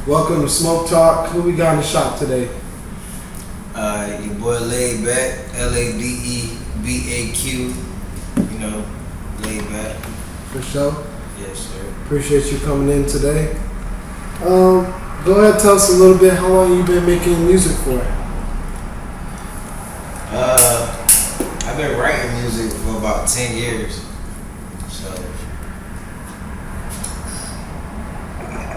Welcome to Smoke Talk. Who we got in the shop today? Your boy Laid Back, LADEBAQ. You know, Laid Back. For sure. Yes, sir. Appreciate you coming in today. Go ahead and tell us a little bit how long you've been making music for. I've been writing music for about 10 years. So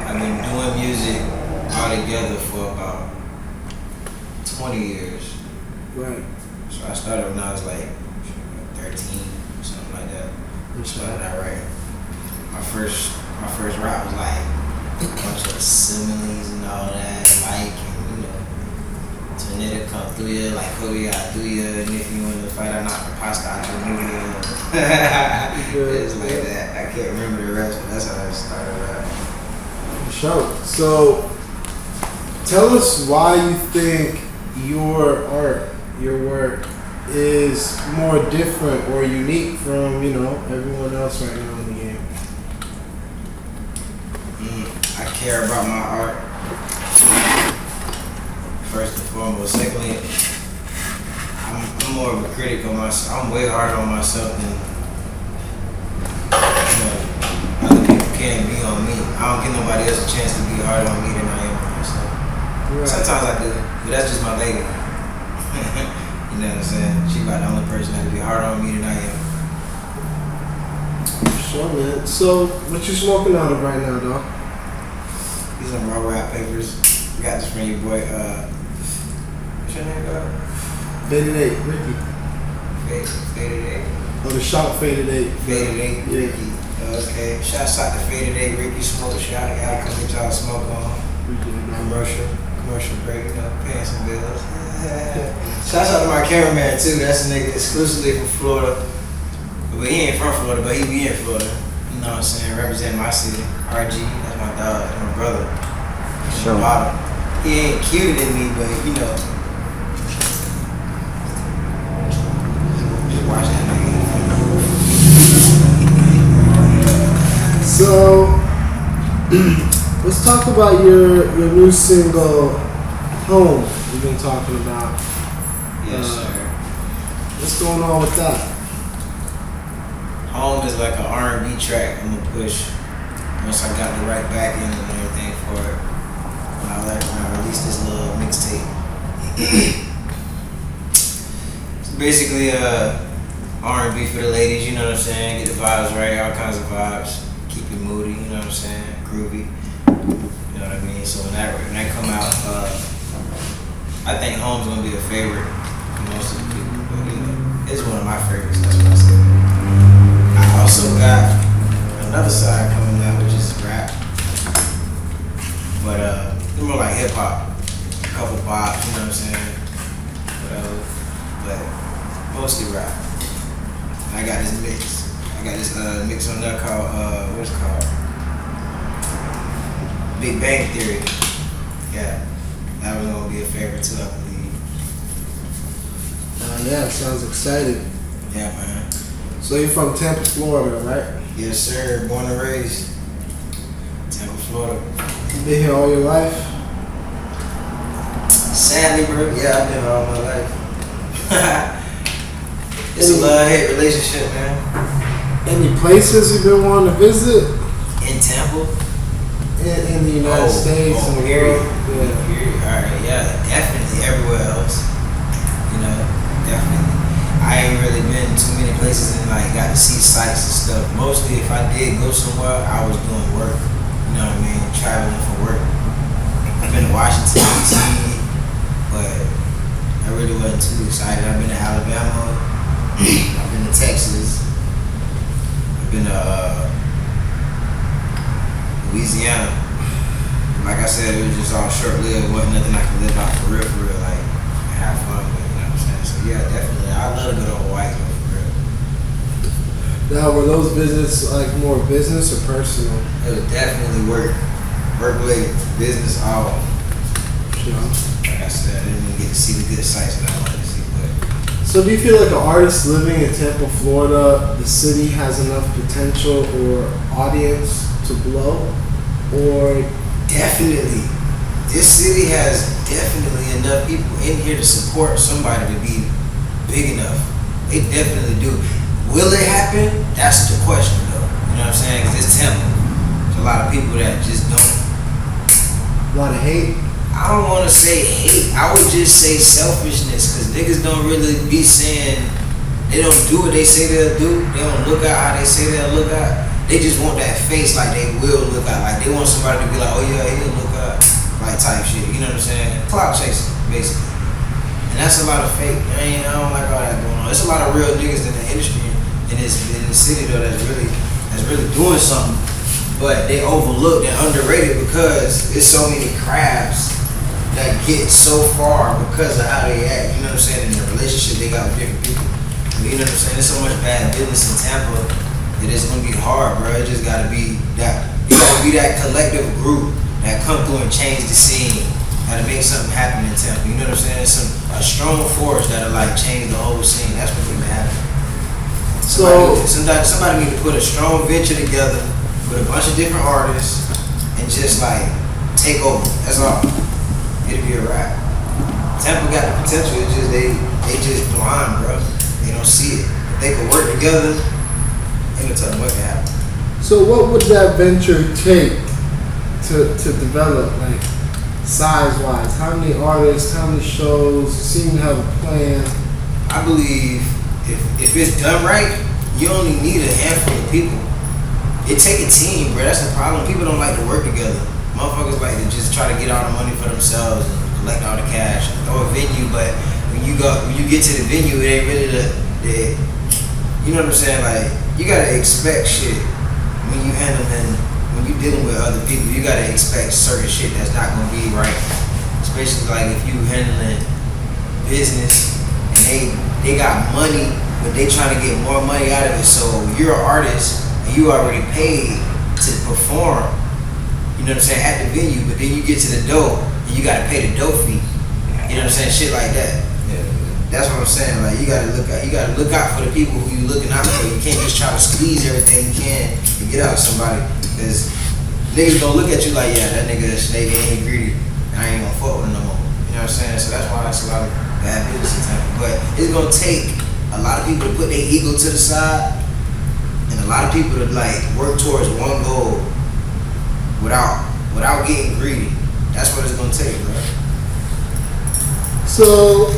I've been doing music altogether for about 20 years. Right. So I started when I was like 13, something like that. Started out writing. My first rap was like a bunch of similes and all that, like, and you know, tornado come through you, like Kobe I do you, and if you want to fight, I knock the pasta out your nigga. It's like that. I can't remember the rest, but that's how I started out. For sure. So tell us why you think your art, your work, is more different or unique from, you know, everyone else right now in the game. I care about my art, first and foremost. Secondly, I'm more of a critic of myself. I'm way harder on myself than, you know, other people can be on me. I don't give nobody else a chance to be harder on me than I am on myself. Right. Sometimes I do, but that's just my lady. You know what I'm saying? She about the only person that can be harder on me than I am. Sure, man. So, what you smoking out of right now, dog? These are raw rap papers. Got this from your boy, what's your name, dog? Faded 8, Ricky. Faded 8. Oh, the shop Faded 8. Faded 8, Yeah. Ricky. Okay. Shouts out to Faded 8, Ricky. Smoke shout out. Come get y'all smoke on. Commercial break, you know, paying some bills. Shouts out to my cameraman too. That's a nigga exclusively from Florida. But he ain't from Florida, but he be in Florida. You know what I'm saying? Representing my city. RG, that's my dog, that's my brother. Sure. He ain't cuter than me, but you know. Just watch that nigga. So, let's talk about your new single, Home, you've been talking about. Yes, sir. What's going on with that? Home is like an R&B track I'm gonna push once I got the right backing and everything for it. When I release this little mixtape. It's basically R&B for the ladies, you know what I'm saying? Get the vibes right, all kinds of vibes. Keep it moody, you know what I'm saying? Groovy. You know what I mean? So when that come out, I think Home's gonna be a favorite for most of the people. But you know, it's one of my favorites, that's what I said. I also got another side coming out, which is rap. But it's more like hip hop. A couple bops, you know what I'm saying? Whatever. But mostly rap. I got this mix. I got this mix on there called what's it called? Big Bang Theory. Yeah. That was gonna be a favorite too, I believe. Yeah, sounds exciting. Yeah, man. So you're from Tampa, Florida, right? Yes, sir. Born and raised. Tampa, Florida. You been here all your life? Sadly, bro. Yeah, I've been here all my life. It's a love-hate relationship, man. Any places you've been wanting to visit? In Tampa? In the United States and the period. world? Yeah. Period. Alright, yeah, definitely everywhere else. You know, definitely. I ain't really been too many places and like got to see sights and stuff. Mostly if I did go somewhere, I was doing work. You know what I mean? Traveling for work. I've been to Washington, D.C., but I really wasn't too excited. I've been to Alabama. I've been to Texas. I've been to Louisiana. Like I said, it was just all short-lived. Wasn't nothing I could live out for real, like, and have fun with, you know what I'm saying? So yeah, definitely. I'd love to go to Hawaii, though, for real. Now, were those visits like more business or personal? It was definitely work-related, business, all. Sure. Like I said, I didn't even get to see the good sights that I wanted to see, but So do you feel like an artist living in Tampa, Florida, the city has enough potential or audience to blow? Or definitely. this city has definitely enough people in here to support somebody to be big enough. They definitely do. Will it happen? That's the question, though. You know what I'm saying? Because it's Tampa. There's a lot of people that just don't. A lot of hate. I don't want to say hate. I would just say selfishness. Because niggas don't really be saying, they don't do what they say they'll do. They don't look out how they say they'll look out. They just want that face like they will look out. Like they want somebody to be like, oh yeah, he'll look out. Like type shit. You know what I'm saying? Clout chasing, basically. And that's a lot of fake. I don't like all that going on. There's a lot of real niggas in the industry in the city though that's really doing something. But they overlooked and underrated because there's so many crabs that get so far because of how they act. You know what I'm saying? In the relationship they got with different people. You know what I'm saying? There's so much bad business in Tampa that it's gonna be hard, bro. It just gotta be that. You gotta be that collective group that come through and change the scene. Gotta make something happen in Tampa. You know what I'm saying? A strong force that'll like change the whole scene. That's what needs to happen. Somebody need to put a strong venture together with a bunch of different artists and just like take over. That's all. It'll be a wrap. Tampa got the potential. It's just they just blind, bro. They don't see it. If they could work together, they can tell them what can happen. So what would that venture take to develop, like size-wise? How many artists, how many shows? Seem to have a plan. I believe if it's done right, you only need a handful of people. It take a team, bro. That's the problem. People don't like to work together. Motherfuckers like to just try to get all the money for themselves and collect all the cash and throw a venue. But when you get to the venue, it ain't really you know what I'm saying? Like you gotta expect shit when you when you dealing with other people. You gotta expect certain shit that's not gonna be right. Especially like if you handling business and they got money, but they trying to get more money out of it. So you're an artist and you already paid to perform, you know what I'm saying, at the venue, but then you get to the door and you gotta pay the dough fee. You know what I'm saying? Shit like that. Yeah. That's what I'm saying. Like you gotta look out for the people who you looking out for. You can't just try to squeeze everything you can to get out of somebody. Because niggas gonna look at you like, yeah, that nigga snake ain't greedy. I ain't gonna fuck with him no more. You know what I'm saying? So that's why it's a lot of bad business in Tampa. But it's gonna take a lot of people to put their ego to the side and a lot of people to like work towards one goal without getting greedy. That's what it's gonna take, bro. So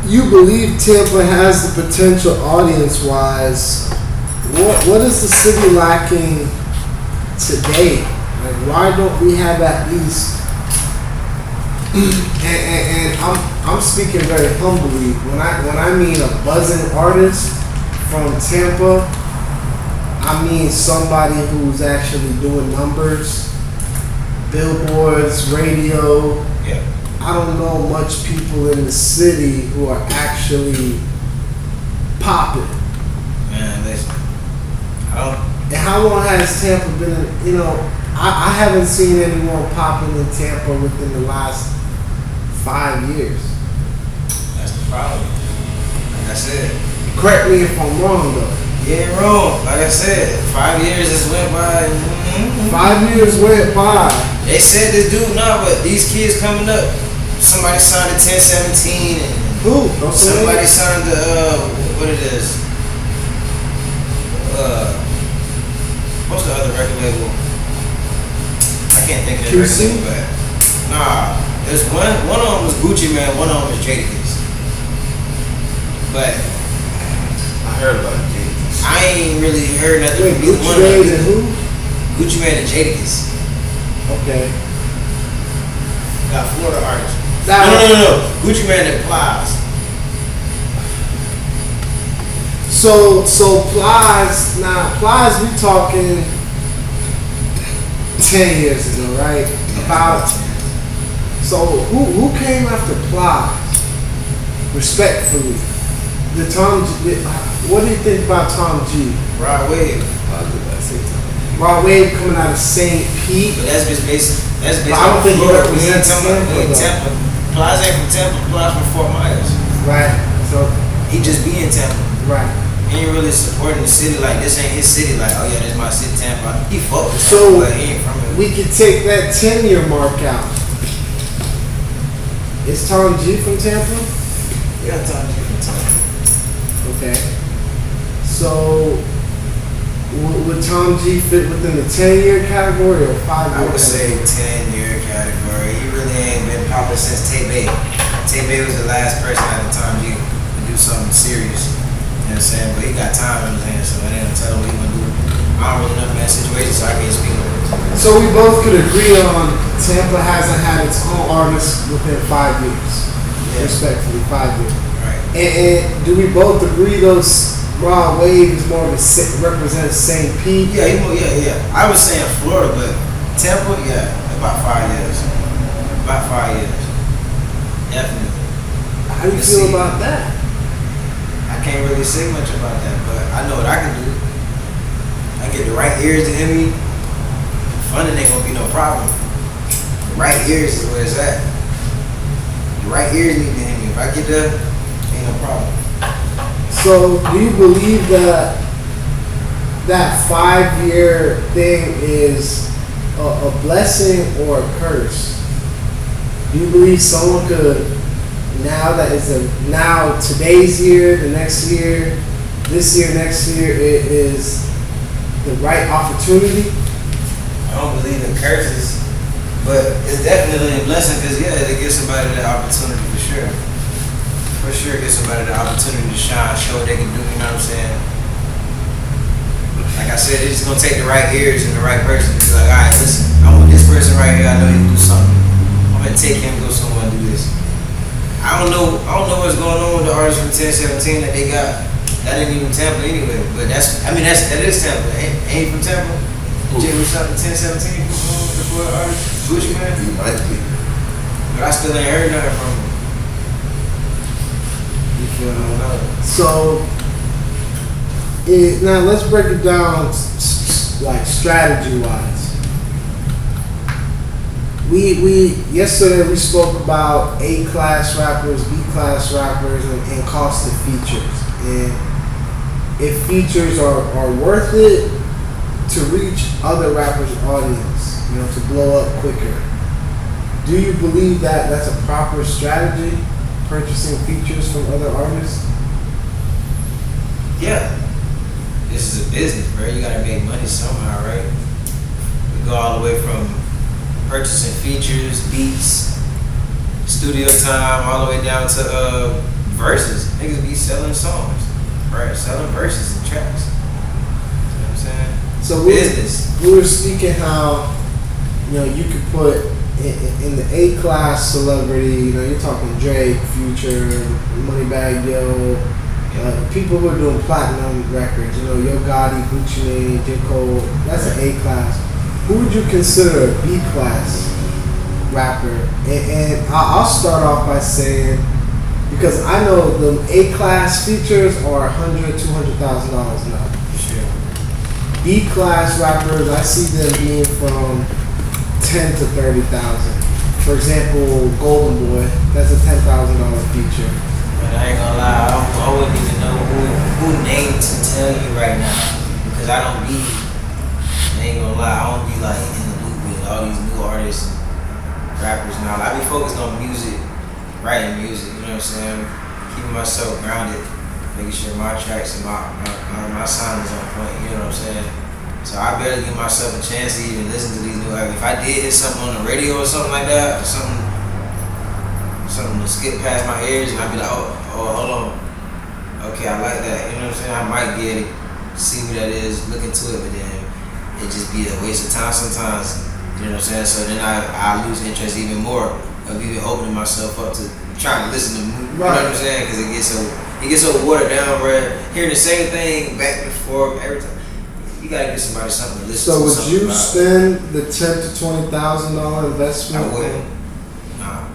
you believe Tampa has the potential audience-wise. What is the city lacking today? Like, why don't we have at least? And I'm speaking very humbly. When I mean a buzzing artist from Tampa, I mean somebody who's actually doing numbers, billboards, radio. Yeah. I don't know much people in the city who are actually popping. Man, listen. And how long has Tampa been, I haven't seen anyone popping in Tampa within the last 5 years. That's the problem. Like I said. Correct me if I'm wrong though. You ain't wrong. Like I said, 5 years just went by. Mm-hmm. 5 years went by. They said this dude but these kids coming up. Somebody signed to 1017 and who? Somebody signed to what it is. What's the other record label? I can't think of the record label, but nah. There's one of them was Gucci Man, one of them was Jadakiss. But I heard about Jadakiss. I ain't really heard nothing from either one of them. Gucci Man and who? Gucci Man and Jadakiss. Okay. Got Florida artists. No. Gucci Man and Plies. So Plies, we talking 10 years ago, right? About. So who came after Plies? Respectfully, what do you think about Tom G? Rod Wave. Rod Wave coming out of St. Pete. But that's just basic. That's based I don't think he represents Tampa. Plies ain't from Tampa. Plies from Fort Myers. Right. So he just be in Tampa. Right. He ain't really supporting the city like this ain't his city. Like, oh yeah, this my city, Tampa. He fuck with Tampa, but he ain't from it. we could take that 10-year mark out. Is Tom G from Tampa? Yeah, Tom G from Tampa. Okay. So, would Tom G fit within the 10-year category or 5-year? I would say 10-year category. He really ain't been popular since Tay Bay. Tay Bay was the last person at the Tom G to do something serious. You know what I'm saying? But he got time in his hands, so I didn't tell him what he gonna do. I don't really know that situation, so I can't speak on it. So we both could agree on Tampa hasn't had its own artist within 5 years. Yeah. Respectfully, 5 years. Right. And do we both agree those Rod Wave is more of a represents St. Pete? Yeah. I was saying Florida, but Tampa, yeah, about 5 years. About 5 years. Definitely. How do you feel about that? I can't really say much about that, but I know what I can do. I get the right ears to hear me. Funding ain't gonna be no problem. The right ears is where it's at. The right ears need to hear me. If I get there, ain't no problem. So, do you believe that that 5-year thing is a blessing or a curse? Do you believe someone could, now that it's now today's year, the next year, this year, next year, it is the right opportunity? I don't believe in curses, but it's definitely a blessing because, yeah, it gives somebody the opportunity for sure. For sure, it gives somebody the opportunity to shine, show what they can do, you know what I'm saying? Like I said, it's just gonna take the right ears and the right person to be like, all right, listen, I want this person right here, I know he can do something. I'm gonna take him, go somewhere and do this. I don't know what's going on with the artists from 1017 that they got. That ain't even Tampa anyway, but that is Tampa. Ain't from Tampa? Jay was shot in 1017 before the artist? Gucci Man? He might be. But I still ain't heard nothing from him. You feel me? So, now let's break it down like strategy-wise. We yesterday we spoke about A-class rappers, B-class rappers, and cost of features. And if features are worth it to reach other rappers' audience, you know, to blow up quicker. Do you believe that that's a proper strategy, purchasing features from other artists? Yeah. This is a business, bro. You gotta make money somehow, right? We go all the way from purchasing features, beats, studio time, all the way down to verses. Niggas be selling songs, right? Selling verses and tracks. You know what I'm saying? So business. We were speaking how, you know, you could put in the A-class celebrity, you know, you're talking Drake, Future, Moneybagg Yo, people who are doing platinum records, you know, Yo Gotti, Gucci Mane, J. Cole, that's an A-class. Who would you consider a B-class rapper? And I'll start off by saying, because I know the A-class features are $100,000, $200,000 now. Sure. B-class rappers, I see them being from 10 to 30,000. For example, Golden Boy, that's a $10,000 feature. But I ain't gonna lie, I wouldn't even know who name to tell you right now because I don't be. I ain't gonna lie, I don't be like in the loop with all these new artists and rappers now. I be focused on music, writing music. You know what I'm saying? Keeping myself grounded, making sure my tracks and my sound is on point. You know what I'm saying? So I better give myself a chance to even listen to these new artists. If I did hit something on the radio or something like that, or something to skip past my ears, and I'd be like, oh, hold on. Okay, I like that. You know what I'm saying? I might get it, see what that is, look into it, but then it just be a waste of time sometimes. You know what I'm saying? So then I lose interest even more of even opening myself up to trying to listen to music. You know what I'm saying? Because it gets so watered down, bro. Hearing the same thing back and forth every time. You gotta give somebody something to listen to. So would you spend the $10,000 to $20,000 investment? I wouldn't. Nah.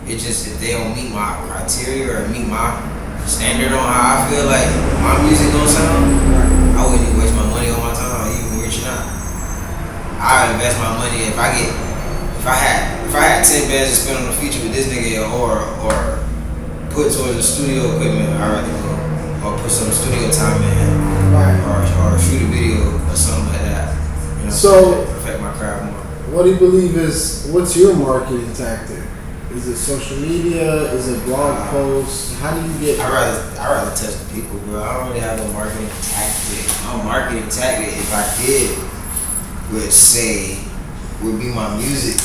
It just, if they don't meet my criteria or meet my standard on how I feel like my music gonna sound, I wouldn't even waste my money on my time even reaching out. I invest my money if I had 10 bands to spend on a feature with this nigga or put towards the studio equipment, I'd rather go. Or put some studio time in. Right. Or shoot a video or something like that. You know, so affect my craft more. What do you believe what's your marketing tactic? Is it social media? Is it blog posts? How do you get? I rather touch the people, bro. I don't really have no marketing tactic. My marketing tactic, if I did, would be my music,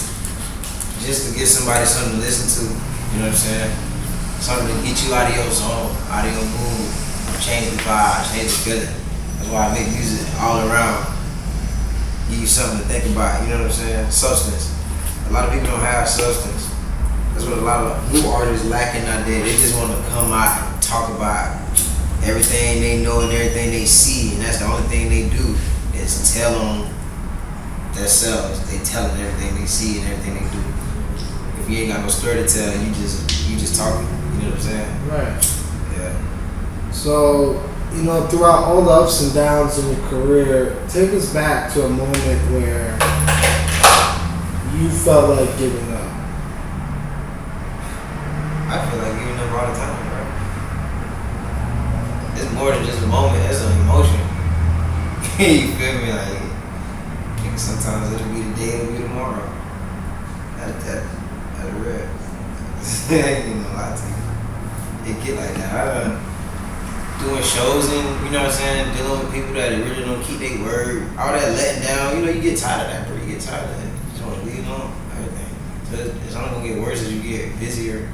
just to get somebody something to listen to. You know what I'm saying? Something to get you out of your zone, out of your mood, change the vibe, change the feeling. That's why I make music all around. Give you something to think about. You know what I'm saying? Substance. A lot of people don't have substance. That's what a lot of new artists lacking out there. They just want to come out and talk about everything they know and everything they see, and that's the only thing they do is tell on themselves. They telling everything they see and everything they do. If you ain't got no story to tell, you just talking. You know what I'm saying? Right. Yeah. So, throughout all the ups and downs in your career, take us back to a moment where you felt like giving up. I feel like giving up all the time, bro. It's more than just a moment. It's an emotion. You feel me? Like, sometimes it'll be the day, it'll be tomorrow. That's real. I ain't even gonna lie to you. It get like that. Doing shows and, you know what I'm saying, dealing with people that really don't keep their word, all that letting down, you get tired of that, bro. You get tired of that. You just want to leave alone, everything. So it's only gonna get worse as you get busier,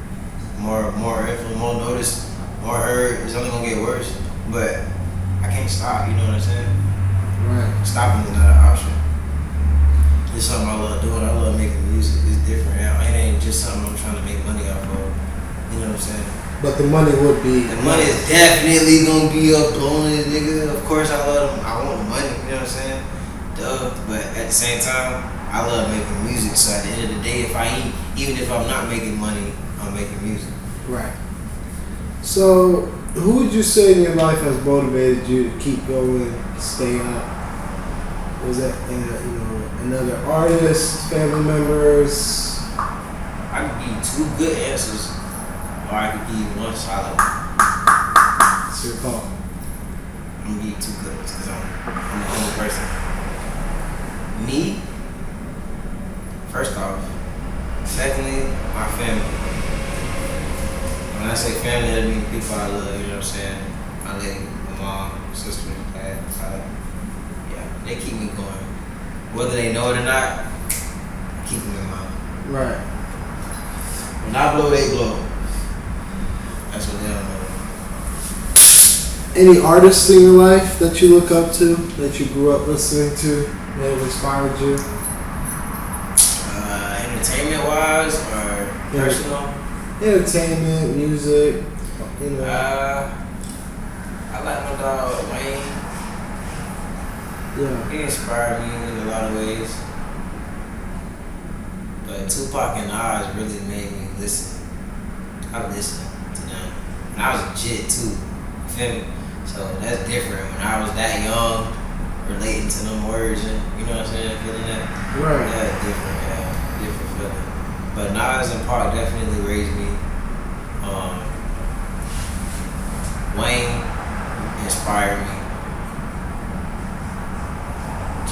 more influence, more noticed, more heard. It's only gonna get worse. But I can't stop, you know what I'm saying? Right. Stopping is not an option. It's something I love doing. I love making music. It's different. It ain't just something I'm trying to make money off of. You know what I'm saying? But the money would be. The money is definitely gonna be up blowing this nigga. Of course I love them. I want the money, you know what I'm saying? Duh. But at the same time, I love making music. So at the end of the day, even if I'm not making money, I'm making music. Right. So who would you say in your life has motivated you to keep going, stay up? Was that another artist, family members? I could give you 2 good answers. Or I could give you 1 solid. It's your call. I'm gonna give you 2 good ones because I'm the only person. Me, first off. Secondly, my family. When I say family, that means people I love, you know what I'm saying? My lady, my mom, sister, dad, father. Yeah, they keep me going. Whether they know it or not, I keep them in mind. Right. When I blow, they blow. That's what they don't know. Any artists in your life that you look up to, that you grew up listening to, that have inspired you? Entertainment wise or personal? Entertainment, music, I like my dog Wayne. Yeah. He inspired me in a lot of ways. But Tupac and Nas really made me listen. I listened to them. And I was a jit too. You feel me? So that's different. When I was that young, relating to them words and, you know what I'm saying, feeling that. Right. Yeah, different feeling. But Nas and Pac definitely raised me. Wayne inspired me.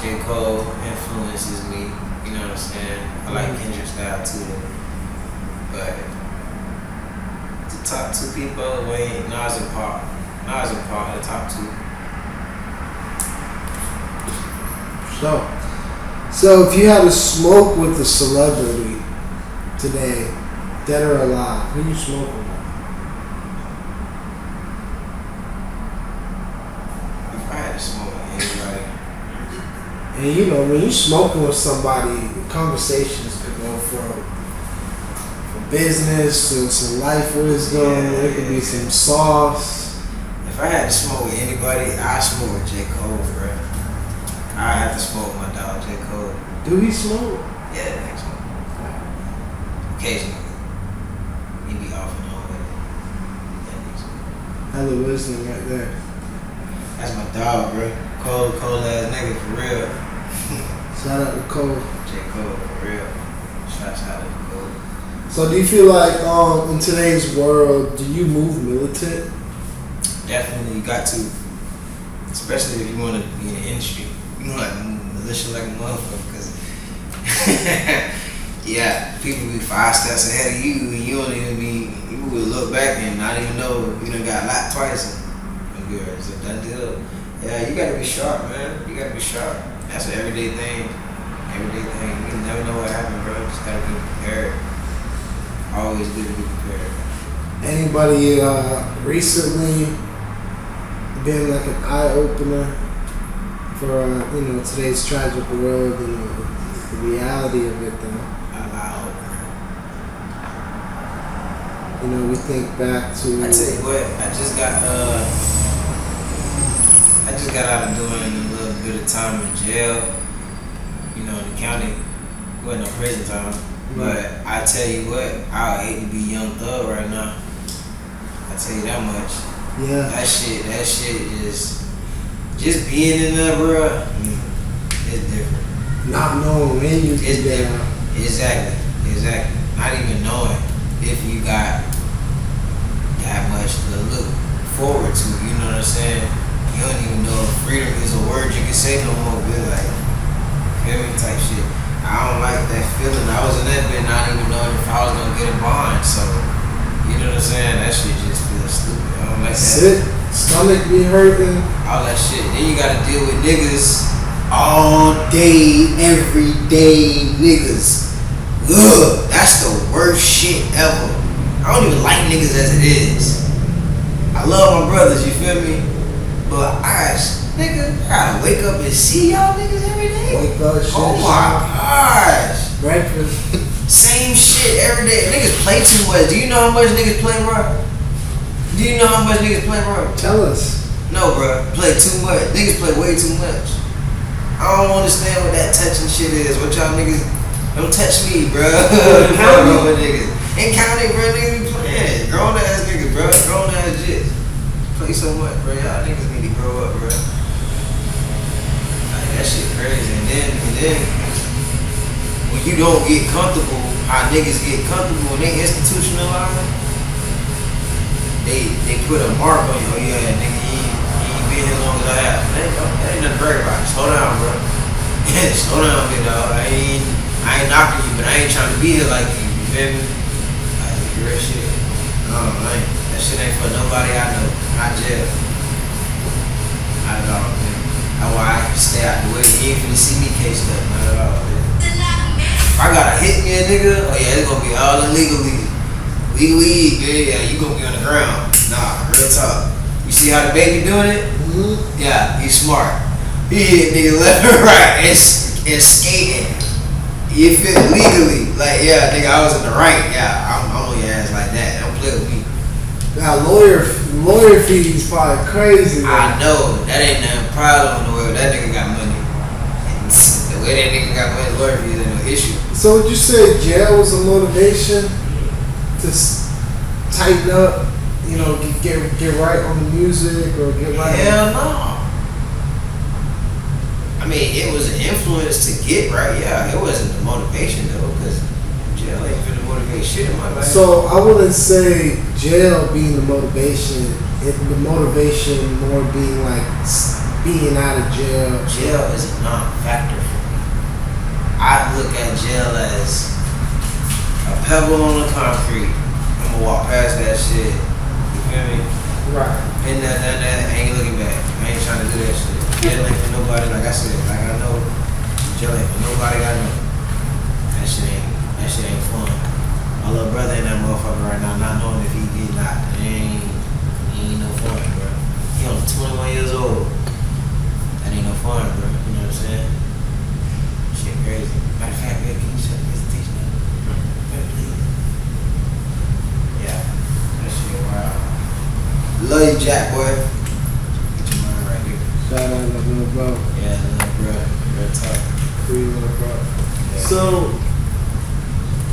J. Cole influences me. You know what I'm saying? I like Kendrick's style too. But the top 2 people, Wayne, Nas and Pac. Nas and Pac, the top 2. So if you had to smoke with a celebrity today, dead or alive, who you smoking with? If I had to smoke with anybody. And when you smoking with somebody, the conversations could go from business to some life wisdom. There could be some sauce. If I had to smoke with anybody, I'd smoke with J. Cole, bro. I have to smoke with my dog, J. Cole. Do he smoke? Yeah, that nigga smoke. Occasionally. He be off and on with it. That nigga smoke. Hella wisdom right there. That's my dog, bro. Cold ass nigga, for real. Shout out to Cole. J. Cole, for real. Shout out to Cole. So do you feel like in today's world, do you move militant? Definitely, you got to. Especially if you want to be in the industry. You know, like militia like a motherfucker, because Yeah, people be 5 steps ahead of you, and you don't even be. You would look back and not even know you done got lapped twice. And it's a done deal. Yeah, you gotta be sharp, man. You gotta be sharp. That's an everyday thing. Everyday thing. You never know what happened, bro. Just gotta be prepared. Always good to be prepared. Anybody recently been like an eye opener for today's tragic world and the reality of it though? We think back to. I tell you what, I just got out of doing a little bit of time in jail. In the county. It wasn't no prison time. But I tell you what, I would hate to be young thug right now. I tell you that much. Yeah. That shit is just being in there, bro. It's different. Not knowing when you It's get different. down. Exactly. Not even knowing if you got that much to look forward to. You know what I'm saying? You don't even know if freedom is a word you can say no more. But like, feel me type shit. I don't like that feeling. I was in that bit not even knowing if I was gonna get a bond. So, you know what I'm saying? That shit just feels stupid. I don't like that. Sick, stomach be hurting. All that shit. Then you gotta deal with niggas all day, every day, niggas. Ugh, that's the worst shit ever. I don't even like niggas as it is. I love my brothers, you feel me? But nigga, I gotta wake up and see y'all niggas every day. Wake up, shit. Oh my gosh. Breakfast. Same shit every day. Niggas play too much. Do you know how much niggas play, bro? Tell us. No, bro. Play too much. Niggas play way too much. I don't understand what that touching shit is. What y'all niggas don't touch me, bro. Niggas. In county, bro, niggas be playing. Grown ass niggas, bro. Grown ass jits. Play so much, bro. Y'all niggas need to grow up, bro. Like, that shit crazy. And then when you don't get comfortable, how niggas get comfortable when they institutionalize, they put a mark on you. Oh yeah, nigga, you ain't been here as long as I have. That ain't nothing to brag about. Slow down, bro. Slow down, big dog. I ain't knocking you, but I ain't trying to be here like you. You feel me? Like real shit. That shit ain't for nobody I know. Not jail. Not at all, man. That's why I can stay out the way. You ain't finna see me cased up. Not at all, man. If I gotta hit me a nigga, oh yeah, it's gonna be all illegally. Legally, yeah, you gonna be on the ground. Nah, real talk. You see how the baby doing it? Mm-hmm. Yeah, he's smart. He hit nigga left and right and skating. You feel it legally. Like, yeah, nigga, I was in the right. Yeah, I'm on your ass like that. Don't play with me. Now, lawyer fees probably crazy. I know. That ain't no problem in the world. That nigga got money. And the way that nigga got money, lawyer fees ain't no issue. So would you say jail was a motivation to tighten up, get right on the music or get right? Hell no. I mean, it was an influence to get right. Yeah, it wasn't the motivation though, because jail ain't finna motivate shit in my life. So I wouldn't say jail being the motivation. The motivation more being like being out of jail. Jail is a non-factor for me. I look at jail as a pebble on the concrete. I'm gonna walk past that shit. You feel me? Right. And that, I ain't looking back. I ain't trying to do that shit. Jail ain't for nobody, like I said, like I know. Jail ain't for nobody I know. That shit ain't fun. My little brother in that motherfucker right now, not knowing if he get knocked. He ain't no fun, bro. He only 21 years old. That ain't no fun, bro. You know what I'm saying? Shit crazy. Matter of fact, man, can you shut this teacher down? Please. Yeah. That shit wild. Love you, Jack, boy. Get your mind right here. Shout out to little bro. Yeah, little bro. Real talk. Free little bro. Yeah. So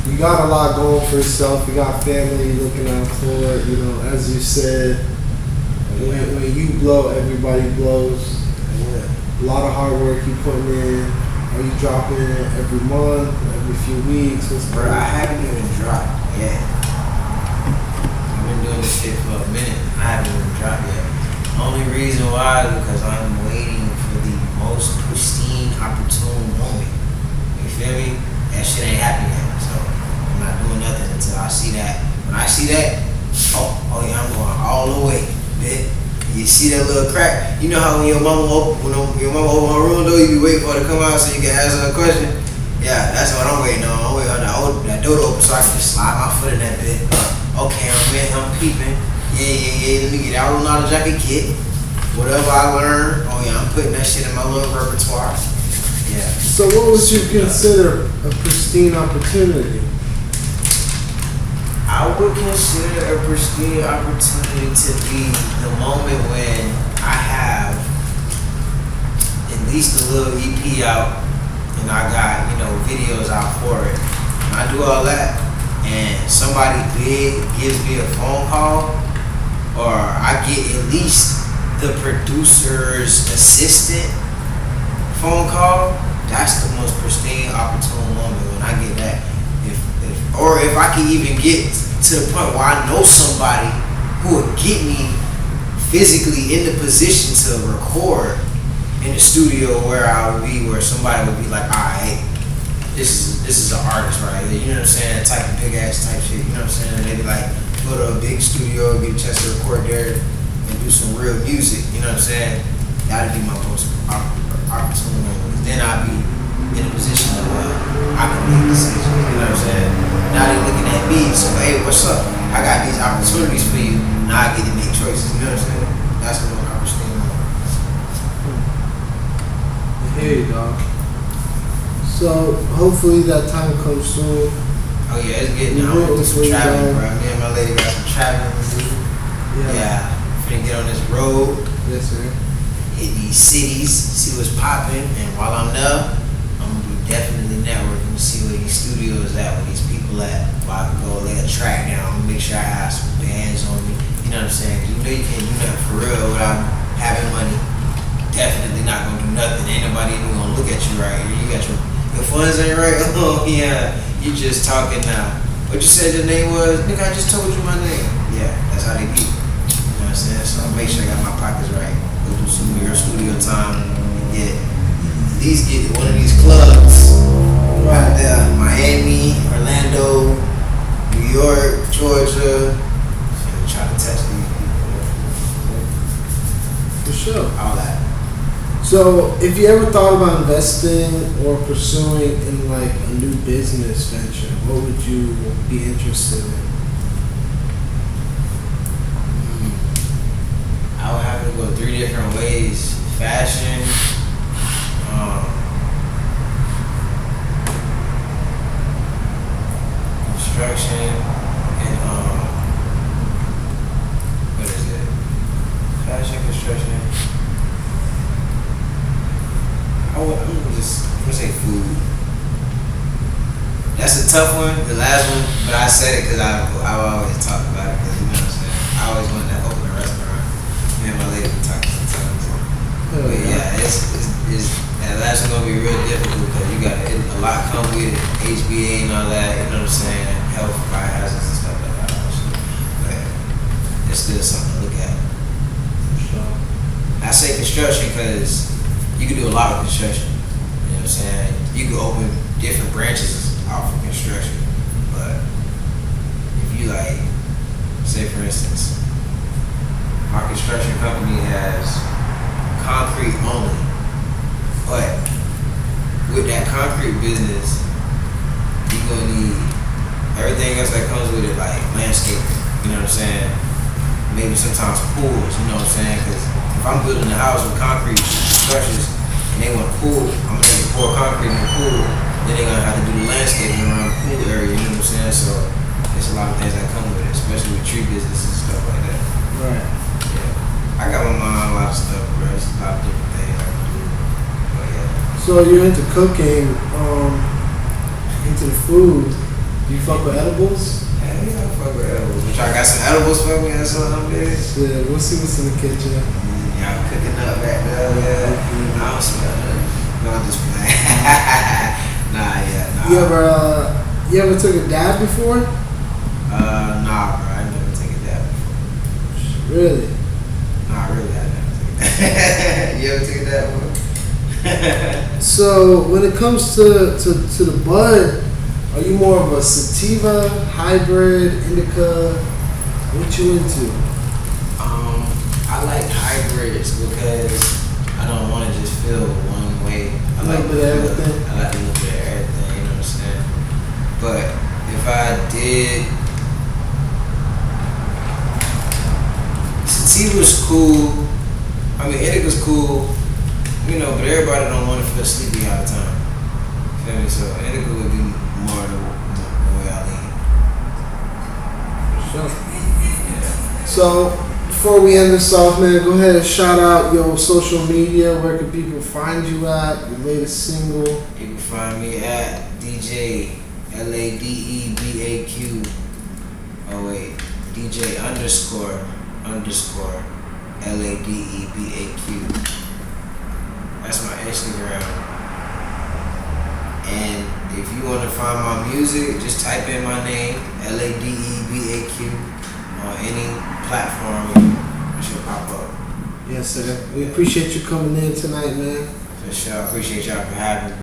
you got a lot going for yourself. You got family looking out for it. As you said, when you blow, everybody blows. Yeah. A lot of hard work you putting in. Are you dropping it every month, every few weeks? Bro, I haven't even dropped yet. I've been doing this shit for a minute. I haven't even dropped yet. Only reason why is because I'm waiting for the most pristine, opportune moment. You feel me? nothing until I see that. When I see that, oh yeah, I'm going all the way. Bitch. You see that little crack? You know how when your mama open her room door, you be waiting for her to come out so you can ask her a question? Yeah, that's what I'm waiting on. I'm waiting on that door to open so I can just slide my foot in that bit. Okay, I'm peeping. Yeah. Let me get out on the jacket kit. Whatever I learn, oh yeah, I'm putting that shit in my little repertoire. Yeah. So what would you consider a pristine opportunity? I would consider a pristine opportunity to be the moment when I have at least a little EP out and I got, videos out for it. And I do all that and somebody big gives me a phone call or I get at least the producer's assistant phone call, that's the most pristine opportune moment when I get that. Or if I can even get to the point where I know somebody who would get me physically in the position to record in the studio where I would be, where somebody would be like, alright, this is an artist right here, you know what I'm saying, type of big ass type shit, you know what I'm saying, they'd be like, go to a big studio, get a chance to record there and do some real music, you know what I'm saying, that'd be my most opportune moment. Then I'd be in a position of I can make decisions, you know what I'm saying? Now they looking at me, so hey, what's up? I got these opportunities for you. Now I get to make choices, you know what I'm saying? That's the most opportunity. Hey, dog. So hopefully that time comes soon. Oh yeah, it's getting down. I'm gonna do some traveling, bro. Me and my lady got some traveling to do. Yeah. Finna get on this road. Yes, sir. Hit these cities, see what's popping, and while I'm there, I'm gonna be definitely networking to see where these studios at, where these people at, where I can go lay a track down. I'm gonna make sure I have some bands on me. You know what I'm saying? You know you can't do nothing for real without having money. Definitely not gonna do nothing. Ain't nobody even gonna look at you right. You got your funds ain't right. Oh yeah, you just talking now. What you said your name was? Nigga, I just told you my name. Yeah, that's how they be. You know what I'm saying? So make sure I got my pockets right. Go do some real studio time. Get at least get one of these clubs out there. Miami, Orlando, New York, Georgia. And try to test these people. For sure. All that. So, if you ever thought about investing or pursuing in like a new business venture, what would you be interested in? I would have to go 3 different ways: fashion, construction, and what is it? Fashion, construction. I'm gonna say food. That's a tough one, the last one, but I said it because I always talk about it because you know what I'm saying. I always wanted to open a restaurant. Me and my lady been talking sometimes. But yeah, it's that last one gonna be real difficult because you got a lot come with it, HBA and all that. You know what I'm saying? Health, fire hazards and stuff like that. But it's still something to look at. I say construction because you can do a lot of construction. You know what I'm saying? You can open different branches out for construction. But if you like, say for instance, our construction company has concrete only. But with that concrete business, you're gonna need everything else that comes with it, like landscaping. You know what I'm saying? Maybe sometimes pools, you know what I'm saying? Because if I'm building a house with concrete structures and they want a pool, I'm gonna have to pour concrete in the pool. Then they're gonna have to do the landscaping around the pool area, you know what I'm saying? So there's a lot of things that come with it, especially with tree businesses and stuff like that. Right. Yeah. I got my mind on a lot of stuff, bro. There's a lot of different things I can do. But yeah. So you're into cooking, into the food. Do you fuck with edibles? Yeah, I fuck with edibles. But y'all got some edibles for me or something, bitch? Yeah, we'll see what's in the kitchen. Y'all cooking up back there, yeah. I don't smell nothing. No, I'm just playing. Nah. You ever took a dab before? Nah, bro. I never take a dab before. Really? Nah, really, I never take a dab. You ever take a dab before? So when it comes to the bud, Are you more of a sativa, hybrid, indica? What you into? I like hybrids because I don't want to just feel one way. I A like little bit of everything. I like a little bit of everything. You know what I'm saying? But if I did, sativa's cool. I mean, indica's cool. You know, but everybody don't want to feel sleepy all the time. Feel me? So indica would be more the way I lean. Sure. Yeah. So, before we end this off, man, go ahead and shout out your social media. Where can people find you at? Your latest single. You can find me at DJ LADEBAQ. Oh wait, DJ underscore LADEBAQ. That's my Instagram. And if you want to find my music, just type in my name, LADEBAQ, on any platform. It should pop up. Yes, sir. We appreciate you coming in tonight, man. For sure. I appreciate y'all for having me.